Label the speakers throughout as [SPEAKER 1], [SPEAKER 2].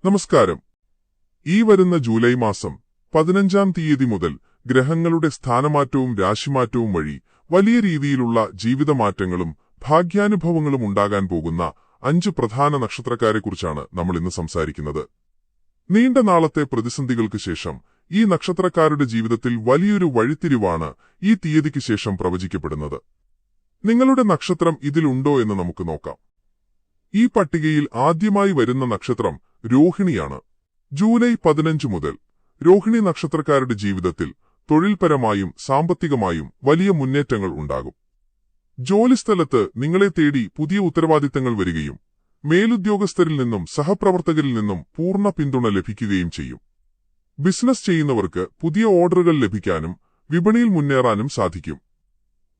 [SPEAKER 1] നമസ്കാരം. ഈ വരുന്ന ജൂലൈ മാസം 15-ാം തീയതി മുതൽ ഗ്രഹങ്ങളുടെ സ്ഥാനമാറ്റവും രാശിമാറ്റവും വഴി വലിയ രീതിയിലുള്ള ജീവിതമാറ്റങ്ങളും ഭാഗ്യാനുഭവങ്ങളും ഉണ്ടാകാൻ പോകുന്ന 5 പ്രധാന നക്ഷത്രക്കാരെക്കുറിച്ചാണ് നമ്മൾ ഇന്ന് സംസാരിക്കുന്നത്. നീണ്ട നാളത്തെ പ്രതിസന്ധികൾക്ക് ശേഷം ഈ നക്ഷത്രക്കാരുടെ ജീവിതത്തിൽ വലിയൊരു വഴിത്തിരിവാണ് ഈ തീയതിക്ക് ശേഷം പ്രവചിക്കപ്പെടുന്നത്. നിങ്ങളുടെ നക്ഷത്രം ഇതിലുണ്ടോ എന്ന് നമുക്ക് നോക്കാം. ഈ പട്ടികയിൽ ആദ്യമായി വരുന്ന നക്ഷത്രം രോഹിണിയാണ്. ജൂലൈ 15 മുതൽ രോഹിണി നക്ഷത്രക്കാരുടെ ജീവിതത്തിൽ തൊഴിൽപരമായും സാമ്പത്തികമായും വലിയ മുന്നേറ്റങ്ങൾ ഉണ്ടാകും. ജോലിസ്ഥലത്ത് നിങ്ങളെ തേടി പുതിയ ഉത്തരവാദിത്തങ്ങൾ വരികയും മേലുദ്യോഗസ്ഥരിൽ നിന്നും സഹപ്രവർത്തകരിൽ നിന്നും പൂർണ്ണ പിന്തുണ ലഭിക്കുകയും ചെയ്യും. ബിസിനസ് ചെയ്യുന്നവർക്ക് പുതിയ ഓർഡറുകൾ ലഭിക്കാനും വിപണിയിൽ മുന്നേറാനും സാധിക്കും.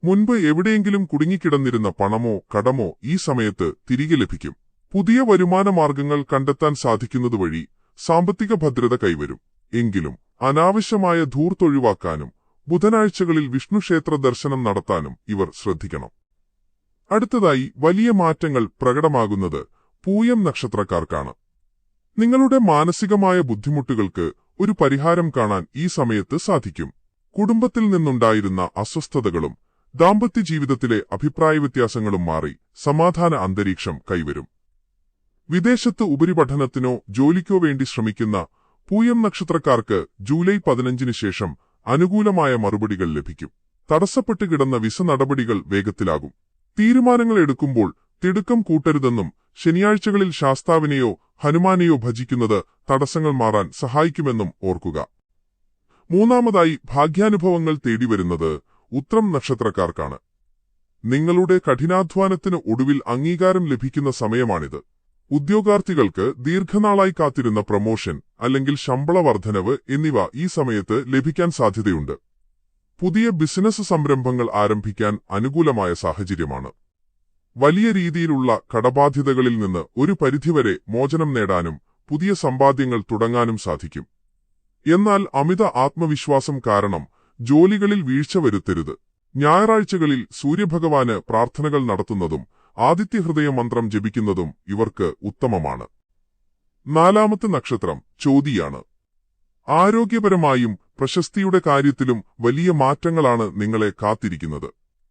[SPEAKER 1] മുൻപ് എവിടെയെങ്കിലും കുടുങ്ങിക്കിടന്നിരുന്ന പണമോ കടമോ ഈ സമയത്ത് തിരികെ ലഭിക്കും. പുതിയ വരുമാന മാർഗങ്ങൾ കണ്ടെത്താൻ സാധിക്കുന്നതുവഴി സാമ്പത്തിക ഭദ്രത കൈവരും. എങ്കിലും അനാവശ്യമായ ധൂർത്തൊഴിവാക്കാനും ബുധനാഴ്ചകളിൽ വിഷ്ണുക്ഷേത്ര ദർശനം നടത്താനും ഇവർ ശ്രദ്ധിക്കണം. അടുത്തതായി വലിയ മാറ്റങ്ങൾ പ്രകടമാകുന്നത് പൂയം നക്ഷത്രക്കാർക്കാണ്. നിങ്ങളുടെ മാനസികമായ ബുദ്ധിമുട്ടുകൾക്ക് ഒരു പരിഹാരം കാണാൻ ഈ സമയത്ത് സാധിക്കും. കുടുംബത്തിൽ നിന്നുണ്ടായിരുന്ന അസ്വസ്ഥതകളും ദാമ്പത്യ ജീവിതത്തിലെ അഭിപ്രായവ്യത്യാസങ്ങളും മാറി സമാധാന അന്തരീക്ഷം കൈവരും. വിദേശത്ത് ഉപരിപഠനത്തിനോ ജോലിക്കോ വേണ്ടി ശ്രമിക്കുന്ന പൂയം നക്ഷത്രക്കാർക്ക് ജൂലൈ 15-ന് ശേഷം അനുകൂലമായ മറുപടികൾ ലഭിക്കും. തടസ്സപ്പെട്ട് കിടന്ന വിസ നടപടികൾ വേഗത്തിലാകും. തീരുമാനങ്ങൾ എടുക്കുമ്പോൾ തിടുക്കം കൂട്ടരുതെന്നും ശനിയാഴ്ചകളിൽ ശാസ്താവിനെയോ ഹനുമാനെയോ ഭജിക്കുന്നത് തടസ്സങ്ങൾ മാറാൻ സഹായിക്കുമെന്നും ഓർക്കുക. മൂന്നാമതായി ഭാഗ്യാനുഭവങ്ങൾ തേടിവരുന്നത് ഉത്രം നക്ഷത്രക്കാർക്കാണ്. നിങ്ങളുടെ കഠിനാധ്വാനത്തിന് ഒടുവിൽ അംഗീകാരം ലഭിക്കുന്ന സമയമാണിത്. ഉദ്യോഗാർത്ഥികൾക്ക് ദീർഘനാളായി കാത്തിരുന്ന പ്രമോഷൻ അല്ലെങ്കിൽ ശമ്പള വർധനവ് എന്നിവ ഈ സമയത്ത് ലഭിക്കാൻ സാധ്യതയുണ്ട്. പുതിയ ബിസിനസ് സംരംഭങ്ങൾ ആരംഭിക്കാൻ അനുകൂലമായ സാഹചര്യമാണ്. വലിയ രീതിയിലുള്ള കടബാധ്യതകളിൽ നിന്ന് ഒരു പരിധിവരെ മോചനം നേടാനും പുതിയ സമ്പാദ്യങ്ങൾ തുടങ്ങാനും സാധിക്കും. എന്നാൽ അമിത ആത്മവിശ്വാസം കാരണം ജോലികളിൽ വീഴ്ച വരുത്തരുത്. ഞായറാഴ്ചകളിൽ സൂര്യഭഗവാന് പ്രാർത്ഥനകൾ നടത്തുന്നതും ആദിത്യഹൃദയ മന്ത്രം ജപിക്കുന്നതും ഇവർക്ക് ഉത്തമമാണ്. നാലാമത്തെ നക്ഷത്രം ചോതിയാണ്. ആരോഗ്യപരമായും പ്രശസ്തിയുടെ കാര്യത്തിലും വലിയ മാറ്റങ്ങളാണ് നിങ്ങളെ കാത്തിരിക്കുന്നത്.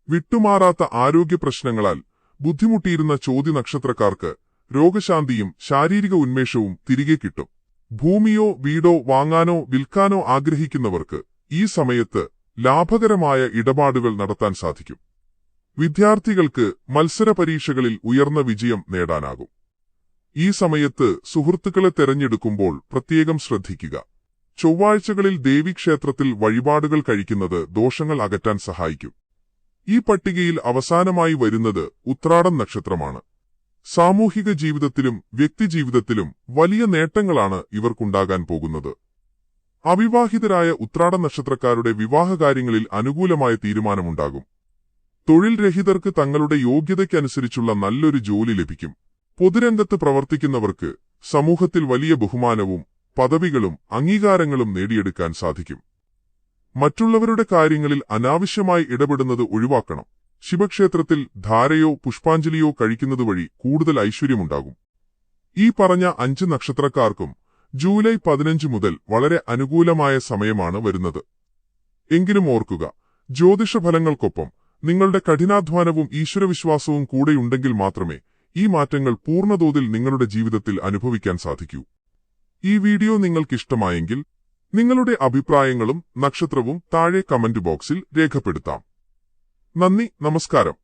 [SPEAKER 1] വിട്ടുമാറാത്ത ആരോഗ്യ പ്രശ്നങ്ങളാൽ ബുദ്ധിമുട്ടിയിരുന്ന ചോതി നക്ഷത്രക്കാർക്ക് രോഗശാന്തിയും ശാരീരിക ഉന്മേഷവും തിരികെ കിട്ടും. ഭൂമിയോ വീടോ വാങ്ങാനോ വിൽക്കാനോ ആഗ്രഹിക്കുന്നവർക്ക് ഈ സമയത്ത് ലാഭകരമായ ഇടപാടുകൾ നടത്താൻ സാധിക്കും. വിദ്യാർത്ഥികൾക്ക് മത്സര പരീക്ഷകളിൽ ഉയർന്ന വിജയം നേടാനാകും. ഈ സമയത്ത് സുഹൃത്തുക്കളെ തെരഞ്ഞെടുക്കുമ്പോൾ പ്രത്യേകം ശ്രദ്ധിക്കുക. ചൊവ്വാഴ്ചകളിൽ ദേവീക്ഷേത്രത്തിൽ വഴിപാടുകൾ കഴിക്കുന്നത് ദോഷങ്ങൾ അകറ്റാൻ സഹായിക്കും. ഈ പട്ടികയിൽ അവസാനമായി വരുന്നത് ഉത്രാടം നക്ഷത്രമാണ്. സാമൂഹിക ജീവിതത്തിലും വ്യക്തിജീവിതത്തിലും വലിയ നേട്ടങ്ങളാണ് ഇവർക്കുണ്ടാകാൻ പോകുന്നത്. അവിവാഹിതരായ ഉത്രാട നക്ഷത്രക്കാരുടെ വിവാഹകാര്യങ്ങളിൽ അനുകൂലമായ തീരുമാനമുണ്ടാകും. തൊഴിൽ രഹിതർക്ക് തങ്ങളുടെ യോഗ്യതയ്ക്കനുസരിച്ചുള്ള നല്ലൊരു ജോലി ലഭിക്കും. പൊതുരംഗത്ത് പ്രവർത്തിക്കുന്നവർക്ക് സമൂഹത്തിൽ വലിയ ബഹുമാനവും പദവികളും അംഗീകാരങ്ങളും നേടിയെടുക്കാൻ സാധിക്കും. മറ്റുള്ളവരുടെ കാര്യങ്ങളിൽ അനാവശ്യമായി ഇടപെടുന്നത് ഒഴിവാക്കണം. ശിവക്ഷേത്രത്തിൽ ധാരയോ പുഷ്പാഞ്ജലിയോ കഴിക്കുന്നതുവഴി കൂടുതൽ ഐശ്വര്യമുണ്ടാകും. ഈ പറഞ്ഞ 5 നക്ഷത്രക്കാർക്കും ജൂലൈ 15 മുതൽ വളരെ അനുകൂലമായ സമയമാണ് വരുന്നത്. എങ്കിലും ഓർക്കുക, ജ്യോതിഷഫലങ്ങൾക്കൊപ്പം നിങ്ങളുടെ കഠിനാധ്വാനവും ഈശ്വരവിശ്വാസവും കൂടെയുണ്ടെങ്കിൽ മാത്രമേ ഈ മാറ്റങ്ങൾ പൂർണ്ണതോതിൽ നിങ്ങളുടെ ജീവിതത്തിൽ അനുഭവിക്കാൻ സാധിക്കൂ. ഈ വീഡിയോ നിങ്ങൾക്കിഷ്ടമായെങ്കിൽ നിങ്ങളുടെ അഭിപ്രായങ്ങളും നക്ഷത്രവും താഴെ കമന്റ് ബോക്സിൽ രേഖപ്പെടുത്താം. നന്ദി, നമസ്കാരം.